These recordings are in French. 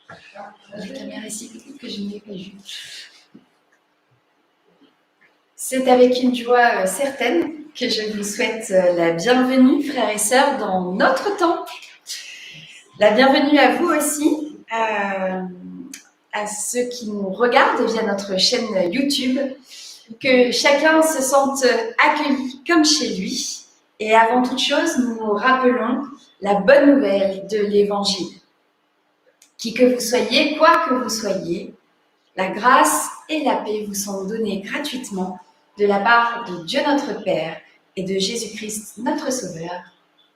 La caméra ici que je n'ai pas vue. C'est avec une joie certaine que je vous souhaite la bienvenue, frères et sœurs, dans notre temple. La bienvenue à vous aussi, à ceux qui nous regardent via notre chaîne YouTube. Que chacun se sente accueilli comme chez lui. Et avant toute chose, nous nous rappelons la bonne nouvelle de l'Évangile. Qui que vous soyez, quoi que vous soyez, la grâce et la paix vous sont données gratuitement de la part de Dieu notre Père et de Jésus-Christ notre Sauveur.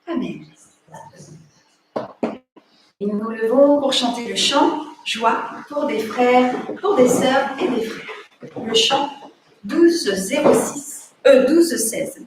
Amen. Et nous nous levons pour chanter le chant « Joie » pour des frères, pour des sœurs et des frères. Le chant 12-16.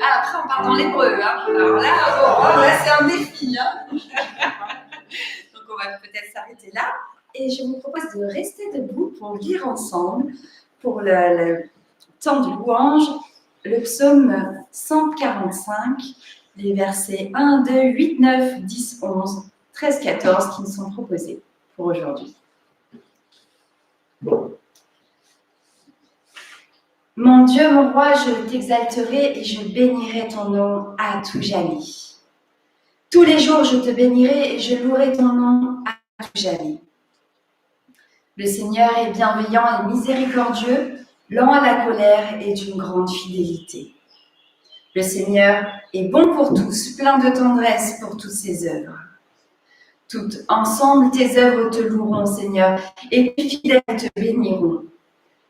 Après, on part dans l'hébreu. Hein. Alors là, c'est un défi. Hein. Donc, on va peut-être s'arrêter là. Et je vous propose de rester debout pour lire ensemble, pour le temps de louange, le psaume 145, les versets 1, 2, 8, 9, 10, 11, 13, 14 qui nous sont proposés pour aujourd'hui. Mon Dieu, mon roi, je t'exalterai et je bénirai ton nom à tout jamais. Tous les jours, je te bénirai et je louerai ton nom à tout jamais. Le Seigneur est bienveillant et miséricordieux, lent à la colère et d'une grande fidélité. Le Seigneur est bon pour tous, plein de tendresse pour toutes ses œuvres. Toutes ensemble, tes œuvres te loueront, Seigneur, et tes fidèles te béniront.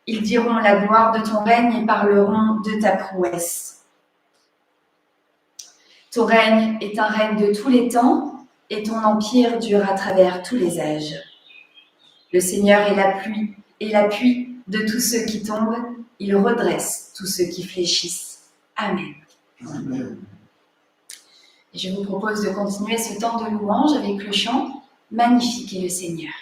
Ils diront la gloire de ton règne et parleront de ta prouesse. Ton règne est un règne de tous les temps et ton empire dure à travers tous les âges. Le Seigneur est l'appui de tous ceux qui tombent, il redresse tous ceux qui fléchissent. Amen. Amen. Et je vous propose de continuer ce temps de louange avec le chant « Magnifique est le Seigneur ».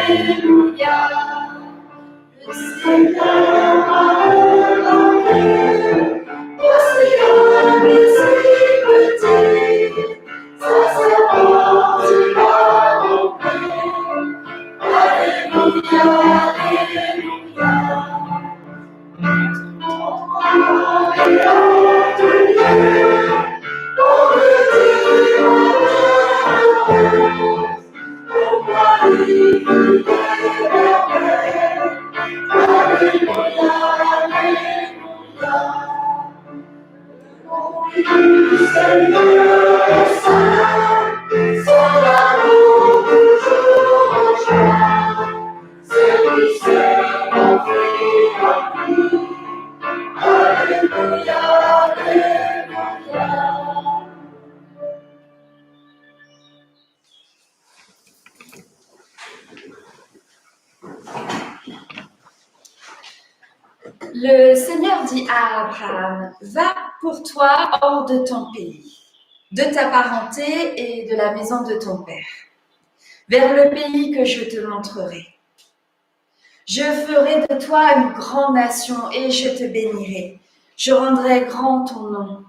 Alléluia, le Seigneur a Le Seigneur dit à Abraham, va pour toi hors de ton pays, de ta parenté et de la maison de ton père, vers le pays que je te montrerai. Je ferai de toi une grande nation et je te bénirai. Je rendrai grand ton nom.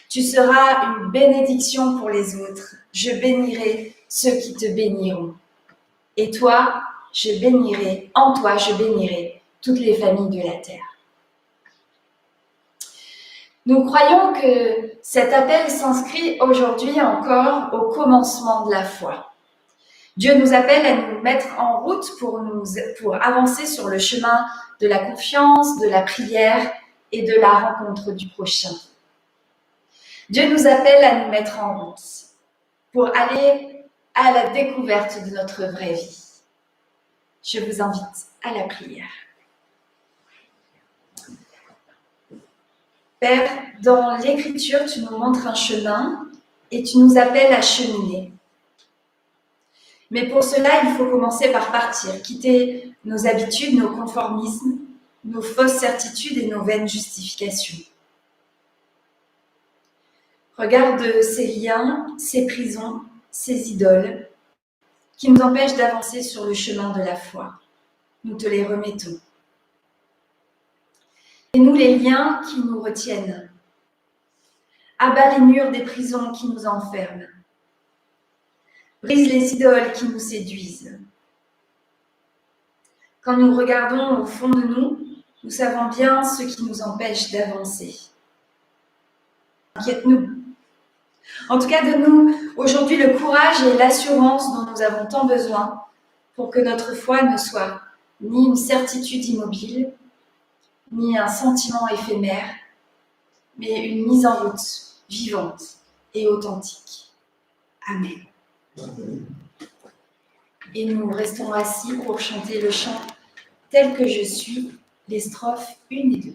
Tu seras une bénédiction pour les autres. Je bénirai ceux qui te béniront. Et toi, en toi, je bénirai toutes les familles de la terre. Nous croyons que cet appel s'inscrit aujourd'hui encore au commencement de la foi. Dieu nous appelle à nous mettre en route pour avancer sur le chemin de la confiance, de la prière et de la rencontre du prochain. Dieu nous appelle à nous mettre en route pour aller à la découverte de notre vraie vie. Je vous invite à la prière. Père, dans l'Écriture, tu nous montres un chemin et tu nous appelles à cheminer. Mais pour cela, il faut commencer par partir, quitter nos habitudes, nos conformismes, nos fausses certitudes et nos vaines justifications. Regarde ces liens, ces prisons, ces idoles qui nous empêchent d'avancer sur le chemin de la foi. Nous te les remettons. Et nous les liens qui nous retiennent. Abat les murs des prisons qui nous enferment. Brise les idoles qui nous séduisent. Quand nous regardons au fond de nous, nous savons bien ce qui nous empêche d'avancer. Inquiète-nous. En tout cas, donne-nous aujourd'hui le courage et l'assurance dont nous avons tant besoin pour que notre foi ne soit ni une certitude immobile, ni un sentiment éphémère, mais une mise en route vivante et authentique. Amen. Et nous restons assis pour chanter le chant « Tel que je suis », les strophes 1 et 2.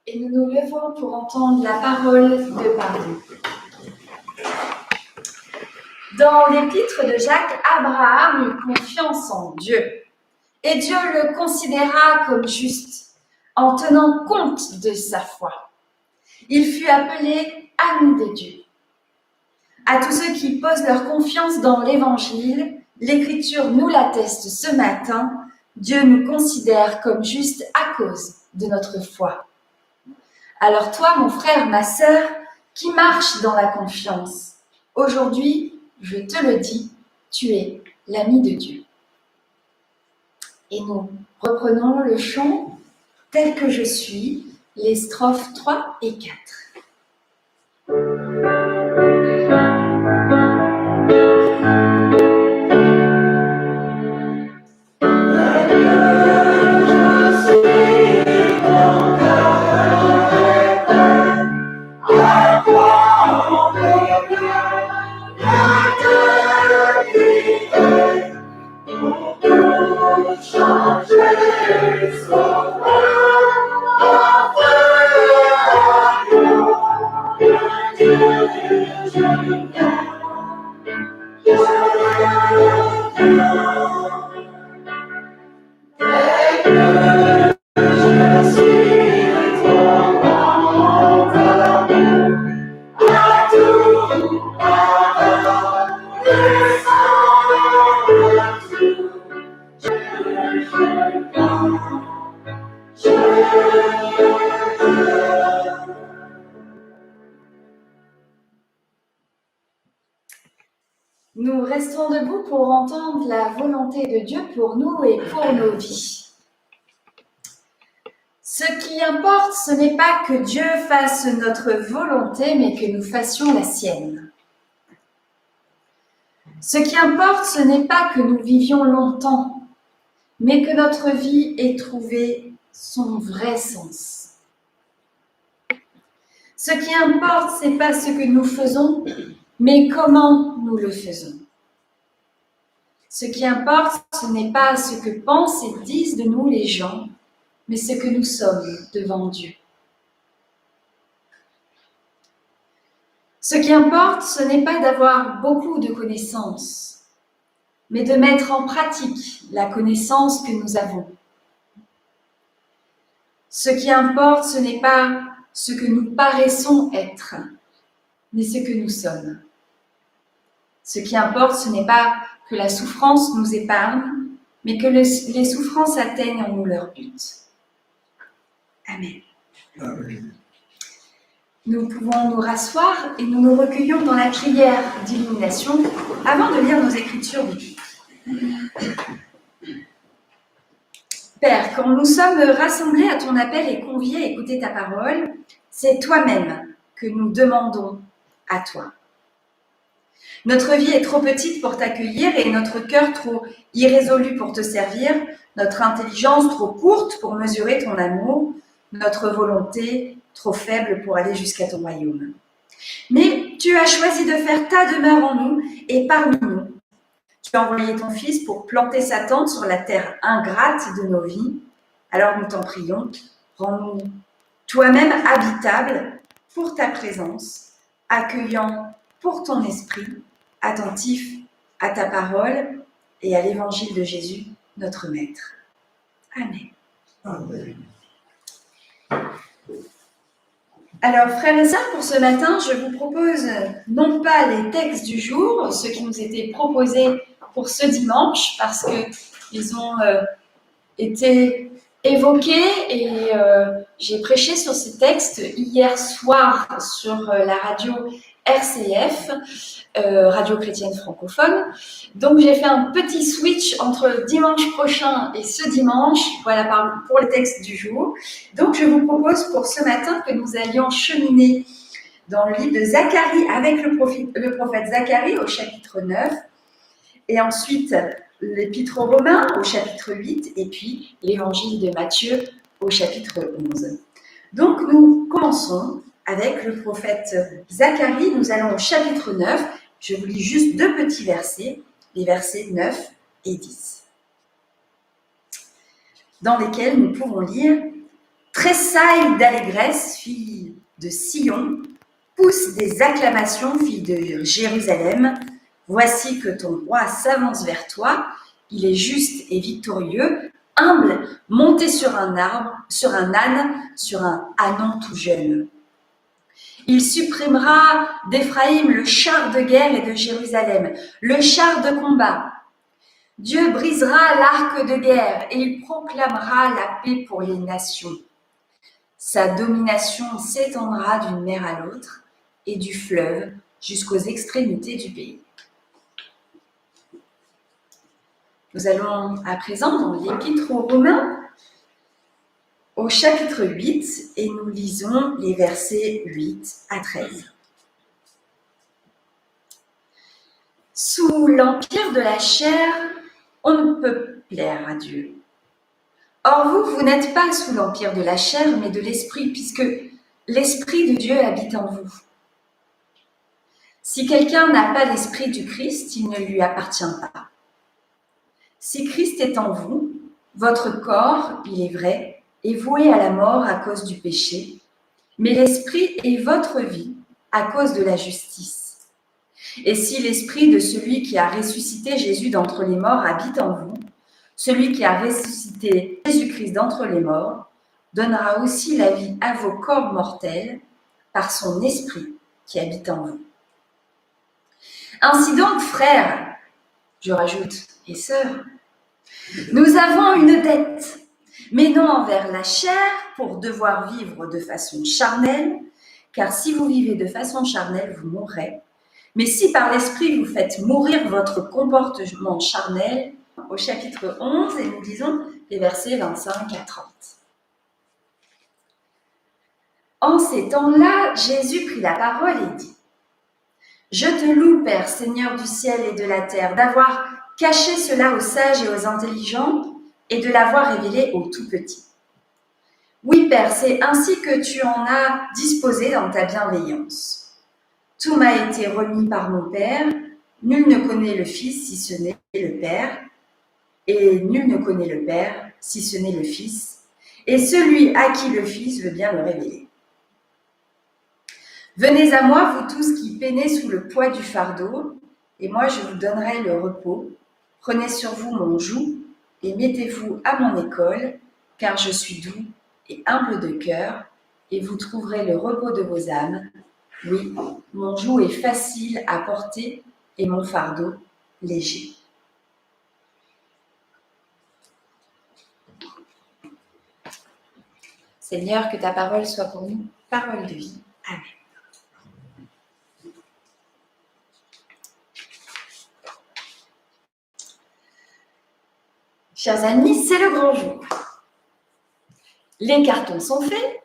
Et nous nous levons pour entendre la parole de pardon. Dans l'épître de Jacques, Abraham eut confiance en Dieu, et Dieu le considéra comme juste, en tenant compte de sa foi. Il fut appelé ami de Dieu. À tous ceux qui posent leur confiance dans l'Évangile, l'Écriture nous l'atteste ce matin, Dieu nous considère comme justes à cause de notre foi. Alors toi, mon frère, ma sœur, qui marche dans la confiance, aujourd'hui, je te le dis, tu es l'ami de Dieu. Et nous reprenons le chant tel que je suis, les strophes 3 et 4. Nous restons debout pour entendre la volonté de Dieu pour nous et pour nos vies. Ce qui importe, ce n'est pas que Dieu fasse notre volonté, mais que nous fassions la sienne. Ce qui importe, ce n'est pas que nous vivions longtemps, mais que notre vie ait trouvé son vrai sens. Ce qui importe, ce n'est pas ce que nous faisons, mais comment nous le faisons. Ce qui importe, ce n'est pas ce que pensent et disent de nous les gens, mais ce que nous sommes devant Dieu. Ce qui importe, ce n'est pas d'avoir beaucoup de connaissances, mais de mettre en pratique la connaissance que nous avons. Ce qui importe, ce n'est pas ce que nous paraissons être, mais ce que nous sommes. Ce qui importe, ce n'est pas que la souffrance nous épargne, mais que les souffrances atteignent en nous leur but. Amen. Amen. Nous pouvons nous rasseoir et nous nous recueillons dans la prière d'illumination avant de lire nos écritures bibliques. Père, quand nous sommes rassemblés à ton appel et conviés à écouter ta parole, c'est toi-même que nous demandons à toi. Notre vie est trop petite pour t'accueillir et notre cœur trop irrésolu pour te servir, notre intelligence trop courte pour mesurer ton amour, notre volonté trop faible pour aller jusqu'à ton royaume. Mais tu as choisi de faire ta demeure en nous et parmi nous. Tu as envoyé ton Fils pour planter sa tente sur la terre ingrate de nos vies. Alors nous t'en prions, rends-nous toi-même habitable pour ta présence, accueillant pour ton esprit, attentif à ta parole et à l'évangile de Jésus, notre Maître. Amen. Amen. Alors, frères et sœurs, pour ce matin, je vous propose non pas les textes du jour, ceux qui nous étaient proposés pour ce dimanche, parce qu'ils ont été évoqués et j'ai prêché sur ces textes hier soir sur la radio RCF, Radio Chrétienne Francophone. Donc j'ai fait un petit switch entre dimanche prochain et ce dimanche, voilà pour le texte du jour. Donc je vous propose pour ce matin que nous allions cheminer dans le livre de Zacharie avec le prophète Zacharie au chapitre 9, et ensuite l'épître aux Romains au chapitre 8, et puis l'évangile de Matthieu au chapitre 11. Donc nous commençons avec le prophète Zacharie. Nous allons au chapitre 9. Je vous lis juste deux petits versets, les versets 9 et 10, dans lesquels nous pouvons lire « Tressaille d'allégresse, fille de Sion, pousse des acclamations, fille de Jérusalem. Voici que ton roi s'avance vers toi, il est juste et victorieux, humble, monté sur un âne, sur un ânon tout jeune. Il supprimera d'Éphraïm le char de guerre et de Jérusalem, le char de combat. Dieu brisera l'arc de guerre et il proclamera la paix pour les nations. Sa domination s'étendra d'une mer à l'autre et du fleuve jusqu'aux extrémités du pays. » Nous allons à présent dans l'épître aux Romains, au chapitre 8, et nous lisons les versets 8 à 13. Sous l'empire de la chair, on ne peut plaire à Dieu. Or vous n'êtes pas sous l'empire de la chair, mais de l'esprit, puisque l'esprit de Dieu habite en vous. Si quelqu'un n'a pas l'esprit du Christ, il ne lui appartient pas. Si Christ est en vous, votre corps, il est vrai, est voué à la mort à cause du péché, mais l'esprit et votre vie à cause de la justice. Et si l'esprit de celui qui a ressuscité Jésus d'entre les morts habite en vous, celui qui a ressuscité Jésus-Christ d'entre les morts donnera aussi la vie à vos corps mortels par son esprit qui habite en vous. Ainsi donc, frères, je rajoute, et sœurs, nous avons une dette, mais non envers la chair pour devoir vivre de façon charnelle, car si vous vivez de façon charnelle, vous mourrez. Mais si par l'esprit vous faites mourir votre comportement charnel, au chapitre 11, et nous lisons les versets 25 à 30. En ces temps-là, Jésus prit la parole et dit : Je te loue, Père, Seigneur du ciel et de la terre, d'avoir caché cela aux sages et aux intelligents et de l'avoir révélé aux tout-petits. Oui, Père, c'est ainsi que tu en as disposé dans ta bienveillance. Tout m'a été remis par mon Père. Nul ne connaît le Fils si ce n'est le Père, et nul ne connaît le Père si ce n'est le Fils, et celui à qui le Fils veut bien le révéler. Venez à moi, vous tous qui peinez sous le poids du fardeau, et moi je vous donnerai le repos. Prenez sur vous mon joug et mettez-vous à mon école, car je suis doux et humble de cœur, et vous trouverez le repos de vos âmes. Oui, mon joug est facile à porter et mon fardeau léger. Seigneur, que ta parole soit pour nous parole de vie. Amen. Chers amis, c'est le grand jour. Les cartons sont faits.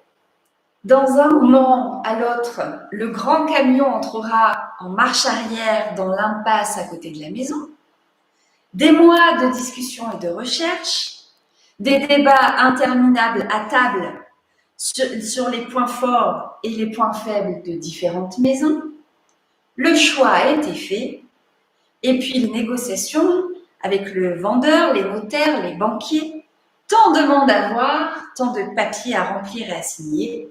Dans un moment à l'autre, le grand camion entrera en marche arrière dans l'impasse à côté de la maison. Des mois de discussions et de recherches, des débats interminables à table sur les points forts et les points faibles de différentes maisons. Le choix a été fait, et puis les négociations avec le vendeur, les notaires, les banquiers, tant de monde à voir, tant de papiers à remplir et à signer,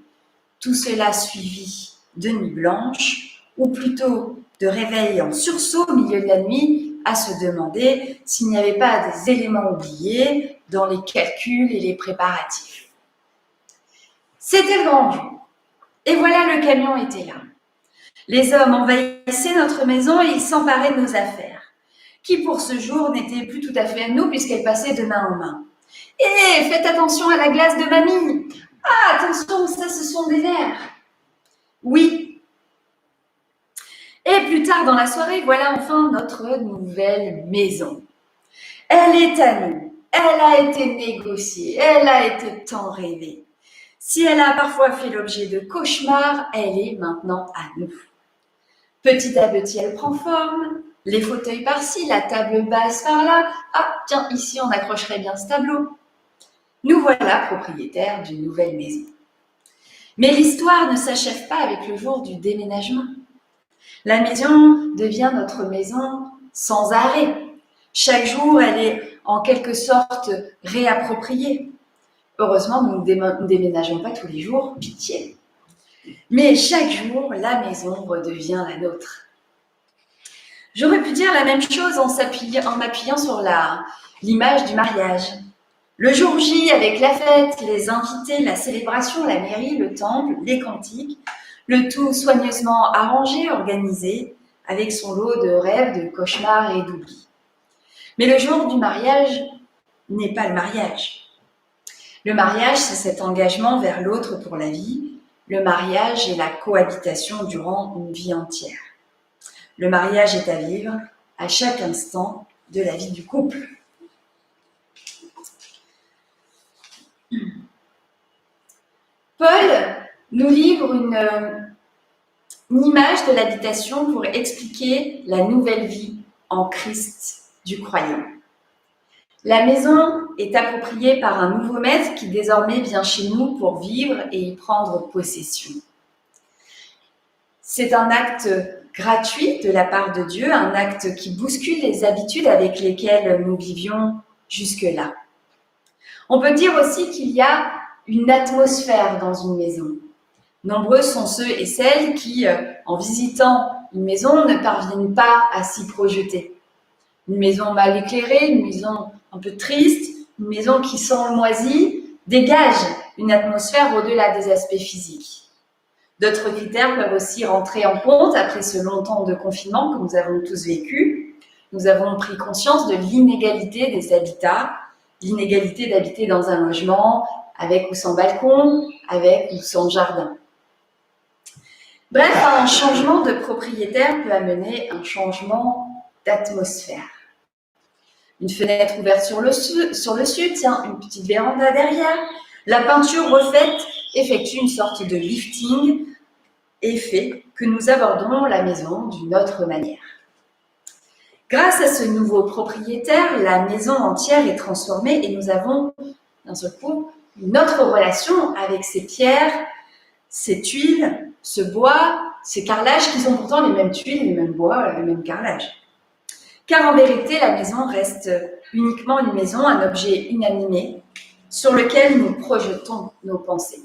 tout cela suivi de nuit blanche, ou plutôt de réveil en sursaut au milieu de la nuit, à se demander s'il n'y avait pas des éléments oubliés dans les calculs et les préparatifs. C'était le grand jour. Et voilà, le camion était là. Les hommes envahissaient notre maison et ils s'emparaient de nos affaires, qui pour ce jour n'étaient plus tout à fait à nous puisqu'elles passaient de main en main. Et faites attention à la glace de mamie. Ah, attention, ça, ce sont des verres. Oui. Et plus tard dans la soirée, voilà enfin notre nouvelle maison. Elle est à nous. Elle a été négociée. Elle a été tant rêvée. Si elle a parfois fait l'objet de cauchemars, elle est maintenant à nous. Petit à petit, elle prend forme. Les fauteuils par-ci, la table basse par-là. Ah, tiens, ici, on accrocherait bien ce tableau. Nous voilà propriétaires d'une nouvelle maison. Mais l'histoire ne s'achève pas avec le jour du déménagement. La maison devient notre maison sans arrêt. Chaque jour, elle est en quelque sorte réappropriée. Heureusement, nous ne déménageons pas tous les jours, pitié. Mais chaque jour, la maison redevient la nôtre. J'aurais pu dire la même chose en m'appuyant sur l'image du mariage. Le jour J, avec la fête, les invités, la célébration, la mairie, le temple, les cantiques, le tout soigneusement arrangé, organisé, avec son lot de rêves, de cauchemars et d'oublis. Mais le jour du mariage n'est pas le mariage. Le mariage, c'est cet engagement vers l'autre pour la vie. Le mariage est la cohabitation durant une vie entière. Le mariage est à vivre à chaque instant de la vie du couple. Paul nous livre une image de l'habitation pour expliquer la nouvelle vie en Christ du croyant. La maison est appropriée par un nouveau maître qui désormais vient chez nous pour vivre et y prendre possession. C'est un acte gratuit de la part de Dieu, un acte qui bouscule les habitudes avec lesquelles nous vivions jusque-là. On peut dire aussi qu'il y a une atmosphère dans une maison. Nombreux sont ceux et celles qui, en visitant une maison, ne parviennent pas à s'y projeter. Une maison mal éclairée, une maison un peu triste, une maison qui sent le moisi, dégage une atmosphère au-delà des aspects physiques. D'autres critères peuvent aussi rentrer en compte après ce long temps de confinement que nous avons tous vécu. Nous avons pris conscience de l'inégalité des habitats, l'inégalité d'habiter dans un logement avec ou sans balcon, avec ou sans jardin. Bref, un changement de propriétaire peut amener un changement d'atmosphère. Une fenêtre ouverte sur le sud, tiens, une petite véranda derrière. La peinture refaite effectue une sorte de lifting et fait que nous abordons la maison d'une autre manière. Grâce à ce nouveau propriétaire, la maison entière est transformée et nous avons d'un seul coup une autre relation avec ces pierres, ces tuiles, ce bois, ces carrelages qui sont pourtant les mêmes tuiles, les mêmes bois, les mêmes carrelages. Car en vérité, la maison reste uniquement une maison, un objet inanimé sur lequel nous projetons nos pensées.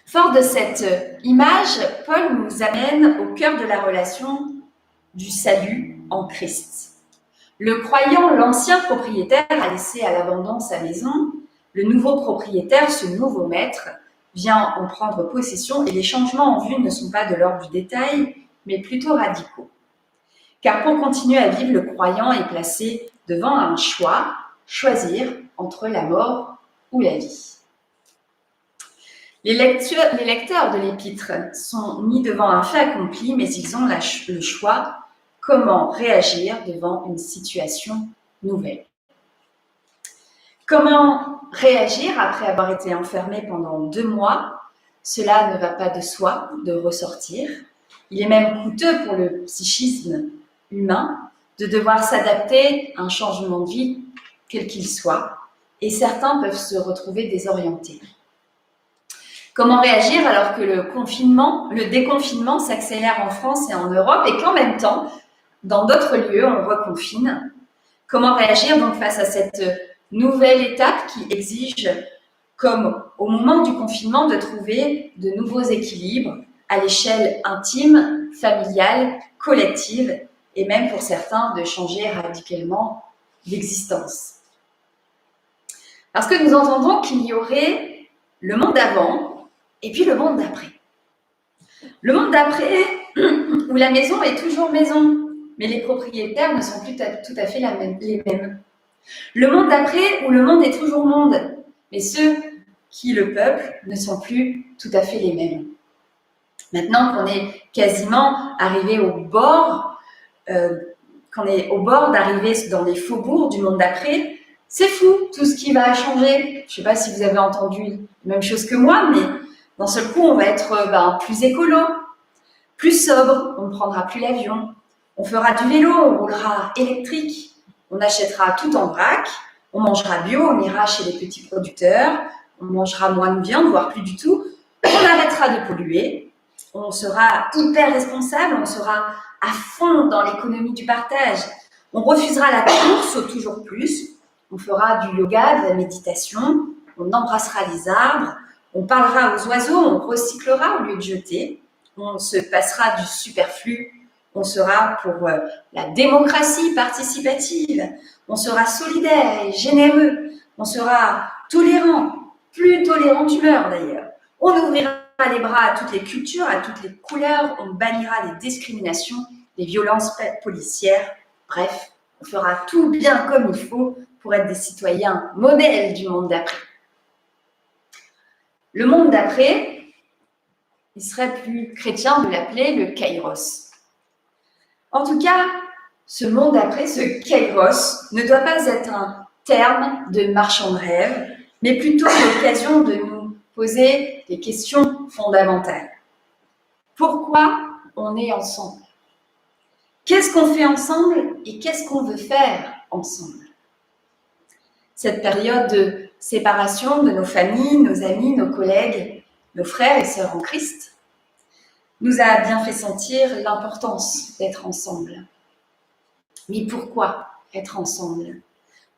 Fort de cette image, Paul nous amène au cœur de la relation du salut en Christ. Le croyant, l'ancien propriétaire, a laissé à l'abandon sa maison. Le nouveau propriétaire, ce nouveau maître, vient en prendre possession et les changements en vue ne sont pas de l'ordre du détail, mais plutôt radicaux. Car pour continuer à vivre, le croyant est placé devant un choix, choisir entre la mort ou la vie. Les lecteurs de l'épître sont mis devant un fait accompli, mais ils ont le choix comment réagir devant une situation nouvelle. Comment réagir après avoir été enfermé pendant 2 mois? Cela ne va pas de soi de ressortir. Il est même coûteux pour le psychisme humain de devoir s'adapter à un changement de vie, quel qu'il soit, et certains peuvent se retrouver désorientés. Comment réagir alors que le déconfinement s'accélère en France et en Europe et qu'en même temps, dans d'autres lieux, on reconfine? Comment réagir donc face à cette nouvelle étape qui exige, comme au moment du confinement, de trouver de nouveaux équilibres à l'échelle intime, familiale, collective et même pour certains de changer radicalement d'existence? Parce que nous entendons qu'il y aurait le monde d'avant et puis le monde d'après. Le monde d'après, où la maison est toujours maison, mais les propriétaires ne sont plus tout à fait les mêmes. Le monde d'après, où le monde est toujours monde, mais ceux qui le peuplent ne sont plus tout à fait les mêmes. Maintenant qu'on est quasiment arrivé au bord, d'arriver dans les faubourgs du monde d'après, c'est fou tout ce qui va changer. Je ne sais pas si vous avez entendu la même chose que moi, mais d'un seul coup, on va être plus écolo, plus sobre, on ne prendra plus l'avion, on fera du vélo, on roulera électrique, on achètera tout en vrac, on mangera bio, on ira chez les petits producteurs, on mangera moins de viande, voire plus du tout, on arrêtera de polluer, on sera hyper responsable, on sera à fond dans l'économie du partage, on refusera la course au toujours plus, on fera du yoga, de la méditation, on embrassera les arbres, on parlera aux oiseaux, on recyclera au lieu de jeter, on se passera du superflu, on sera pour la démocratie participative, on sera solidaire et généreux, on sera tolérant, plus tolérant d'humeur d'ailleurs. On ouvrira les bras à toutes les cultures, à toutes les couleurs, on bannira les discriminations, les violences policières, bref, on fera tout bien comme il faut pour être des citoyens modèles du monde d'après. Le monde d'après, il serait plus chrétien de l'appeler le kairos. En tout cas, ce monde d'après, ce kairos, ne doit pas être un terme de marchand de rêve, mais plutôt l'occasion de nous poser des questions fondamentales. Pourquoi on est ensemble? Qu'est-ce qu'on fait ensemble et qu'est-ce qu'on veut faire ensemble? Cette période de séparation de nos familles, nos amis, nos collègues, nos frères et sœurs en Christ, nous a bien fait sentir l'importance d'être ensemble. Mais pourquoi être ensemble?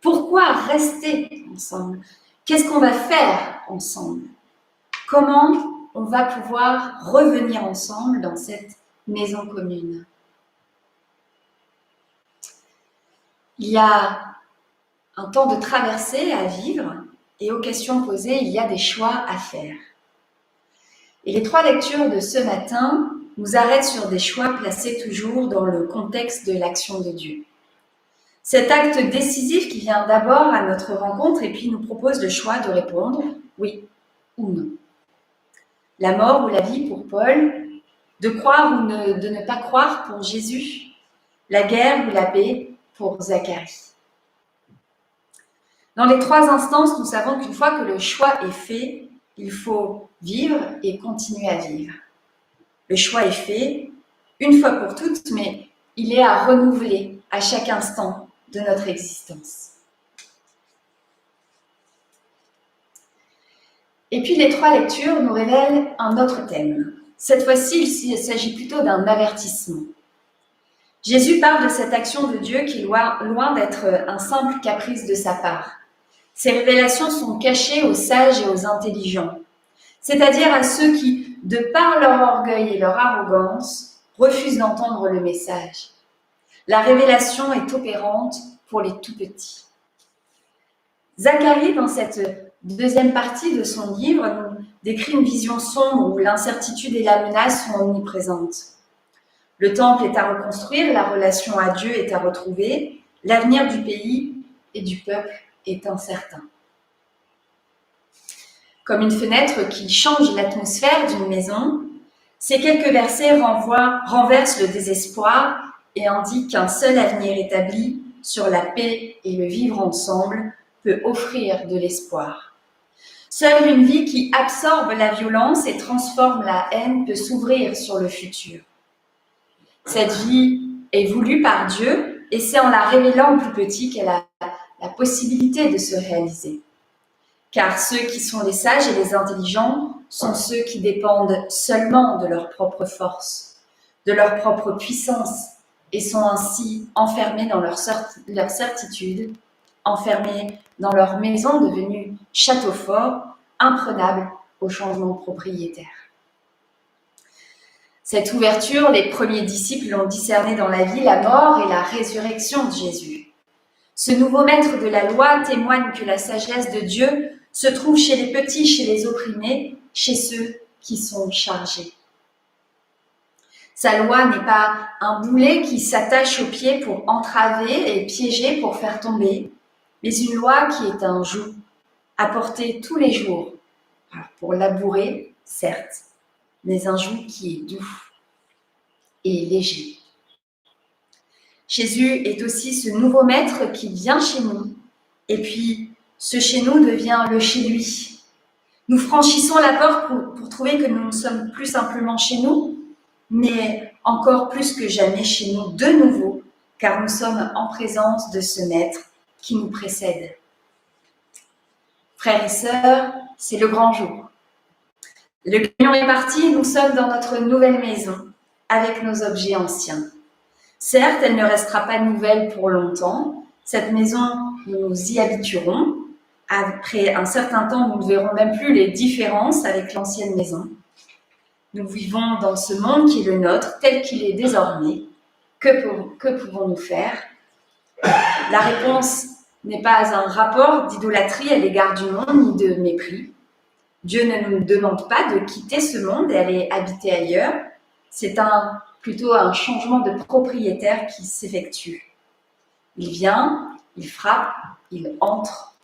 Pourquoi rester ensemble? Qu'est-ce qu'on va faire ensemble? comment on va pouvoir revenir ensemble dans cette maison commune. Il y a un temps de traversée à vivre et aux questions posées, il y a des choix à faire. Et les 3 lectures de ce matin nous arrêtent sur des choix placés toujours dans le contexte de l'action de Dieu. Cet acte décisif qui vient d'abord à notre rencontre et puis nous propose le choix de répondre oui ou non. La mort ou la vie pour Paul, de croire ou de ne pas croire pour Jésus, la guerre ou la paix pour Zacharie. Dans les 3 instances, nous savons qu'une fois que le choix est fait, il faut vivre et continuer à vivre. Le choix est fait une fois pour toutes, mais il est à renouveler à chaque instant de notre existence. Et puis les 3 lectures nous révèlent un autre thème. Cette fois-ci, il s'agit plutôt d'un avertissement. Jésus parle de cette action de Dieu qui est loin d'être un simple caprice de sa part. Ces révélations sont cachées aux sages et aux intelligents, c'est-à-dire à ceux qui, de par leur orgueil et leur arrogance, refusent d'entendre le message. La révélation est opérante pour les tout-petits. Zacharie, dans cette deuxième partie de son livre, nous décrit une vision sombre où l'incertitude et la menace sont omniprésentes. Le temple est à reconstruire, la relation à Dieu est à retrouver, l'avenir du pays et du peuple est incertain. Comme une fenêtre qui change l'atmosphère d'une maison, ces quelques versets renversent le désespoir et indiquent qu'un seul avenir établi sur la paix et le vivre ensemble peut offrir de l'espoir. Seule une vie qui absorbe la violence et transforme la haine peut s'ouvrir sur le futur. Cette vie est voulue par Dieu et c'est en la révélant aux plus petits qu'elle a la possibilité de se réaliser. Car ceux qui sont les sages et les intelligents sont ceux qui dépendent seulement de leur propre force, de leur propre puissance et sont ainsi enfermés dans leur certitude, enfermés dans leur maison devenue château fort, imprenable au changement propriétaire. Cette ouverture, les premiers disciples l'ont discerné dans la vie, la mort et la résurrection de Jésus. Ce nouveau maître de la loi témoigne que la sagesse de Dieu se trouve chez les petits, chez les opprimés, chez ceux qui sont chargés. Sa loi n'est pas un boulet qui s'attache aux pieds pour entraver et piéger pour faire tomber, mais une loi qui est un joug, apporté tous les jours, pour labourer, certes, mais un joug qui est doux et léger. Jésus est aussi ce nouveau maître qui vient chez nous, et puis ce chez nous devient le chez lui. Nous franchissons la porte pour trouver que nous ne sommes plus simplement chez nous, mais encore plus que jamais chez nous de nouveau, car nous sommes en présence de ce maître qui nous précède. Frères et sœurs, c'est le grand jour. Le camion est parti, nous sommes dans notre nouvelle maison, avec nos objets anciens. Certes, elle ne restera pas nouvelle pour longtemps. Cette maison, nous nous y habituerons. Après un certain temps, nous ne verrons même plus les différences avec l'ancienne maison. Nous vivons dans ce monde qui est le nôtre, tel qu'il est désormais. Que pouvons-nous faire? La réponse n'est pas un rapport d'idolâtrie à l'égard du monde, ni de mépris. Dieu ne nous demande pas de quitter ce monde et aller habiter ailleurs. C'est plutôt un changement de propriétaire qui s'effectue. Il vient, il frappe, il entre.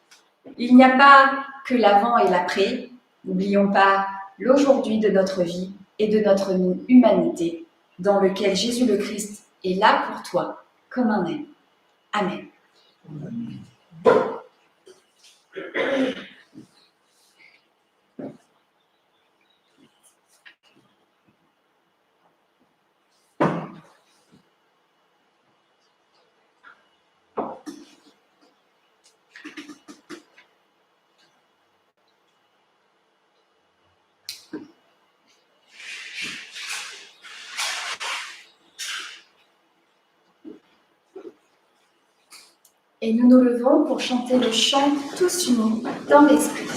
Il n'y a pas que l'avant et l'après. N'oublions pas l'aujourd'hui de notre vie et de notre humanité, dans lequel Jésus le Christ est là pour toi, comme un aime. Amen. Et nous nous levons pour chanter le chant tous unis dans l'esprit.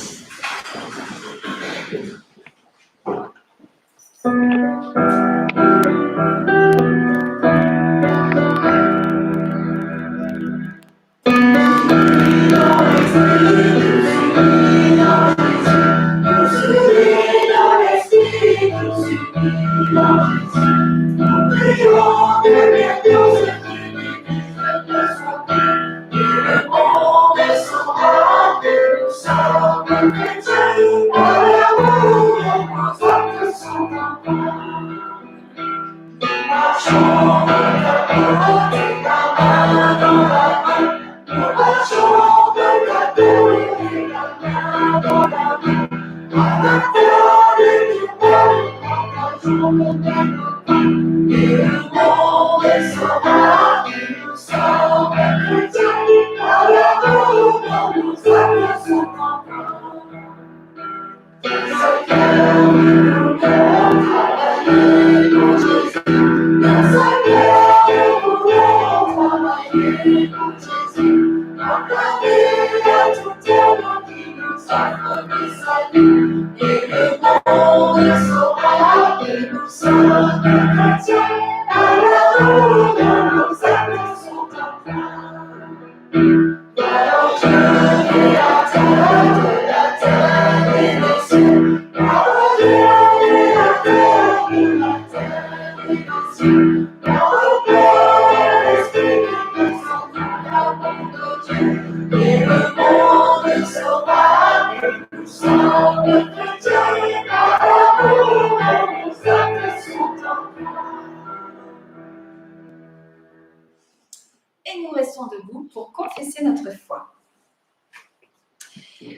Et nous restons debout pour confesser notre foi.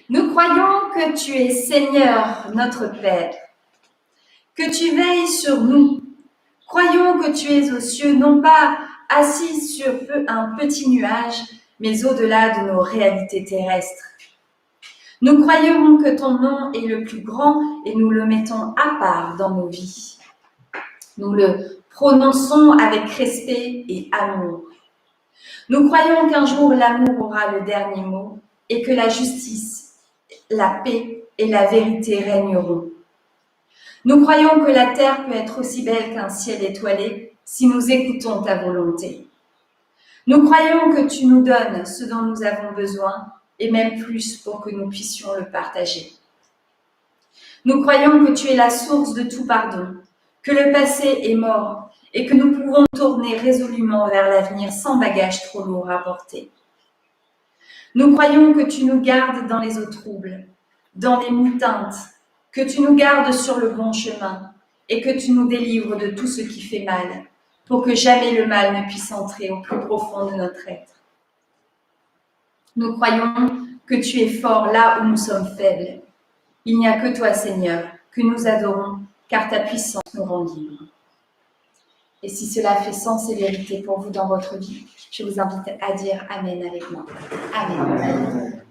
Nous croyons que tu es Seigneur, notre Père, que tu veilles sur nous. Croyons que tu es aux cieux, non pas assis sur un petit nuage, mais au-delà de nos réalités terrestres. Nous croyons que ton nom est le plus grand et nous le mettons à part dans nos vies. Nous le prononçons avec respect et amour. Nous croyons qu'un jour l'amour aura le dernier mot et que la justice, la paix et la vérité régneront. Nous croyons que la terre peut être aussi belle qu'un ciel étoilé si nous écoutons ta volonté. Nous croyons que tu nous donnes ce dont nous avons besoin et même plus pour que nous puissions le partager. Nous croyons que tu es la source de tout pardon, que le passé est mort et que nous pouvons tourner résolument vers l'avenir sans bagage trop lourd à porter. Nous croyons que tu nous gardes dans les eaux troubles, dans les moutintes, que tu nous gardes sur le bon chemin et que tu nous délivres de tout ce qui fait mal, pour que jamais le mal ne puisse entrer au plus profond de notre être. Nous croyons que tu es fort là où nous sommes faibles. Il n'y a que toi, Seigneur, que nous adorons, car ta puissance nous rend libres. Et si cela fait sens et vérité pour vous dans votre vie, je vous invite à dire Amen avec moi. Amen.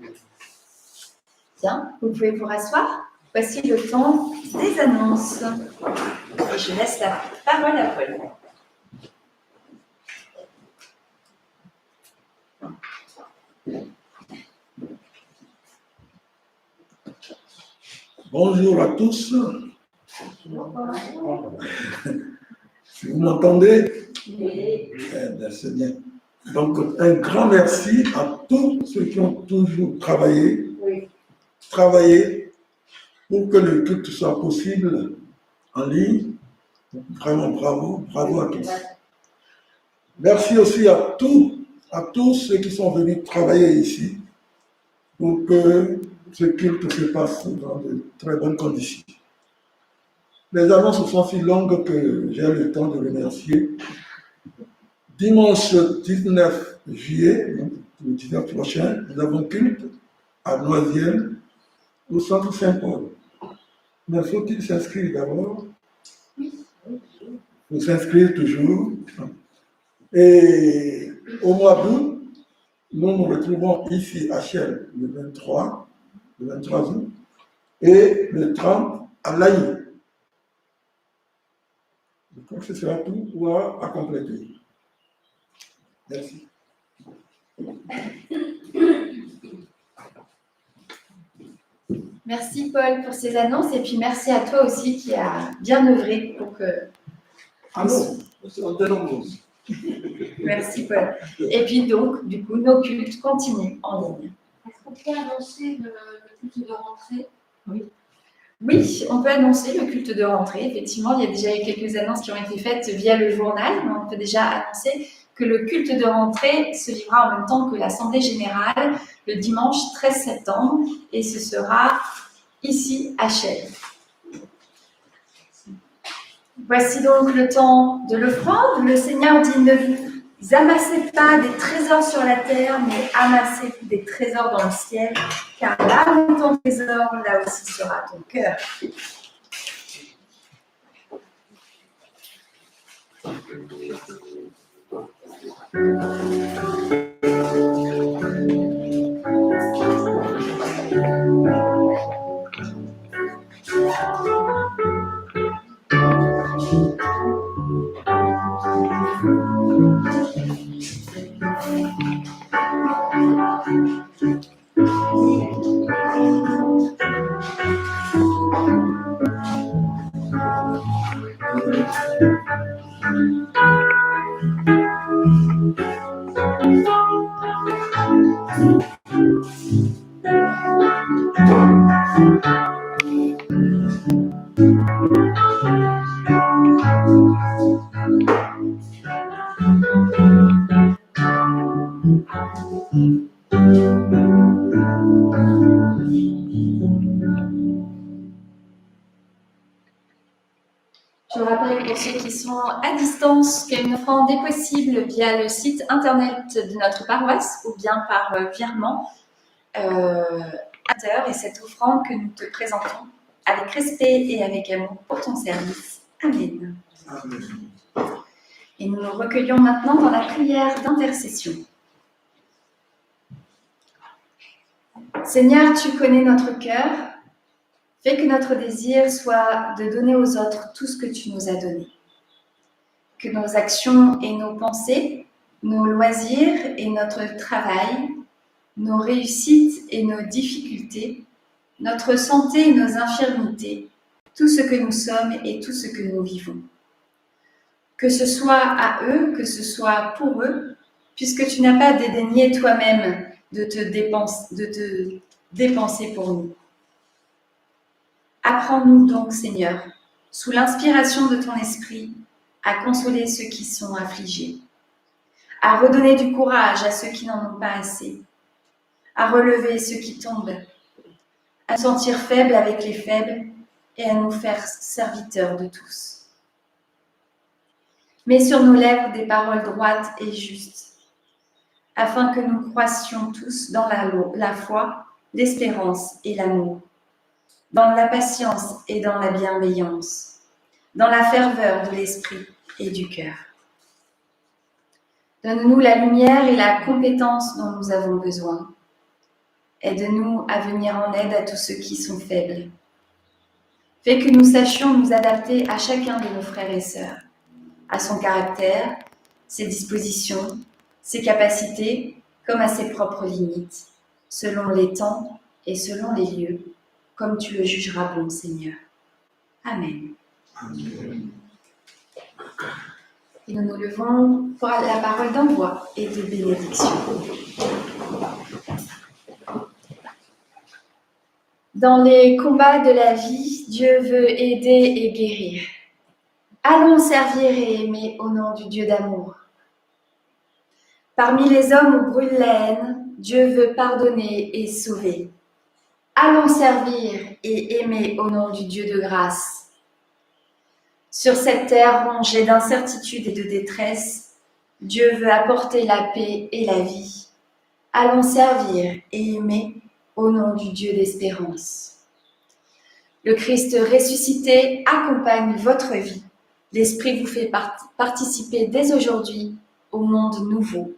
Bien, vous pouvez vous rasseoir. Voici le temps des annonces. Et je laisse la parole à Paul. Bonjour à tous. Si vous m'entendez, c'est bien. Donc, un grand merci à tous ceux qui ont toujours travaillé pour que le culte soit possible en ligne. Vraiment bravo à tous. Merci aussi à tous ceux qui sont venus travailler ici pour que ce culte se passe dans de très bonnes conditions. Les annonces sont si longues que j'ai le temps de remercier. Dimanche 19 juillet, donc le 19 prochain, nous avons culte à Noisiel, au centre Saint-Paul. Mais faut-il s'inscrire d'abord? Il faut s'inscrire toujours. Et au mois d'août, nous nous retrouvons ici à Chelles le 23 août, et le 30 à Laï. Je crois que ce sera tout à compléter. Merci. Merci Paul pour ces annonces et puis merci à toi aussi qui as bien œuvré pour que... Ah non, c'est un dénombre. Merci Paul. Et puis donc, du coup, nos cultes continuent en ligne. Est-ce qu'on peut annoncer le culte de rentrée? Oui. Oui, on peut annoncer le culte de rentrée. Effectivement, il y a déjà eu quelques annonces qui ont été faites via le journal, mais on peut déjà annoncer que le culte de rentrée se vivra en même temps que l'Assemblée générale le dimanche 13 septembre et ce sera ici à Chelles. Voici donc le temps de l'offrande. Le Seigneur dit: ne vous amassez pas des trésors sur la terre, mais amassez des trésors dans le ciel, car là où ton trésor, là aussi sera ton cœur. Je vous rappelle pour ceux qui sont à distance qu'une offrande est possible via le site internet de notre paroisse ou bien par virement et cette offrande que nous te présentons avec respect et avec amour pour ton service. Amen. Amen. Et nous nous recueillons maintenant dans la prière d'intercession. Seigneur, tu connais notre cœur. Fais que notre désir soit de donner aux autres tout ce que tu nous as donné. Que nos actions et nos pensées, nos loisirs et notre travail, nos réussites et nos difficultés, notre santé et nos infirmités, tout ce que nous sommes et tout ce que nous vivons. Que ce soit à eux, que ce soit pour eux, puisque tu n'as pas dédaigné toi-même de te dépenser pour nous. Apprends-nous donc, Seigneur, sous l'inspiration de ton esprit, à consoler ceux qui sont affligés, à redonner du courage à ceux qui n'en ont pas assez, à relever ceux qui tombent, à nous sentir faibles avec les faibles et à nous faire serviteurs de tous. Mets sur nos lèvres des paroles droites et justes, afin que nous croissions tous dans la foi, l'espérance et l'amour, dans la patience et dans la bienveillance, dans la ferveur de l'esprit et du cœur. Donne-nous la lumière et la compétence dont nous avons besoin. Aide-nous à venir en aide à tous ceux qui sont faibles. Fais que nous sachions nous adapter à chacun de nos frères et sœurs, à son caractère, ses dispositions, ses capacités, comme à ses propres limites, selon les temps et selon les lieux, comme tu le jugeras bon, Seigneur. Amen. Amen. Et nous nous levons pour la parole d'envoi et de bénédiction. Dans les combats de la vie, Dieu veut aider et guérir. Allons servir et aimer au nom du Dieu d'amour. Parmi les hommes où brûle la haine, Dieu veut pardonner et sauver. Allons servir et aimer au nom du Dieu de grâce. Sur cette terre rongée d'incertitude et de détresse, Dieu veut apporter la paix et la vie. Allons servir et aimer au nom du Dieu d'espérance. Le Christ ressuscité accompagne votre vie. L'Esprit vous fait participer dès aujourd'hui au monde nouveau.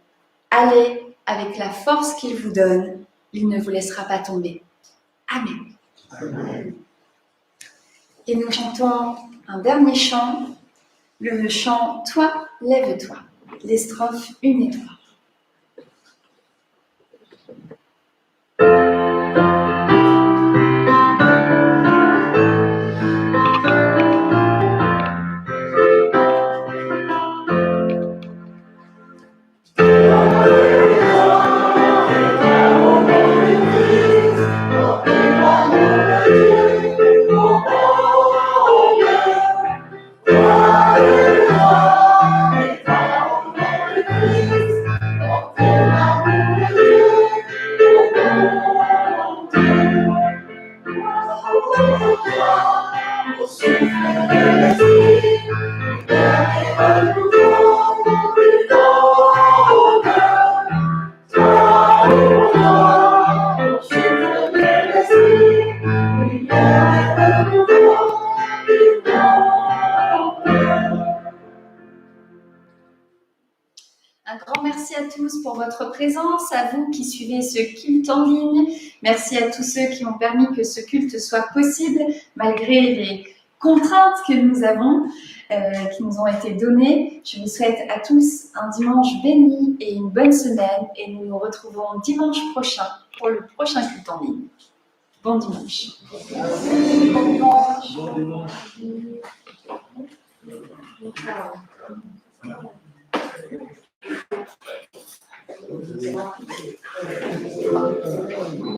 Allez avec la force qu'il vous donne, il ne vous laissera pas tomber. Amen. Amen. Et nous chantons un dernier chant, le chant « Toi, lève-toi », les strophes 1 et 3. tous pour votre présence, à vous qui suivez ce culte en ligne. Merci à tous ceux qui ont permis que ce culte soit possible, malgré les contraintes que nous avons, qui nous ont été données. Je vous souhaite à tous un dimanche béni et une bonne semaine, et nous nous retrouvons dimanche prochain pour le prochain culte en ligne. Bon dimanche. Bon dimanche.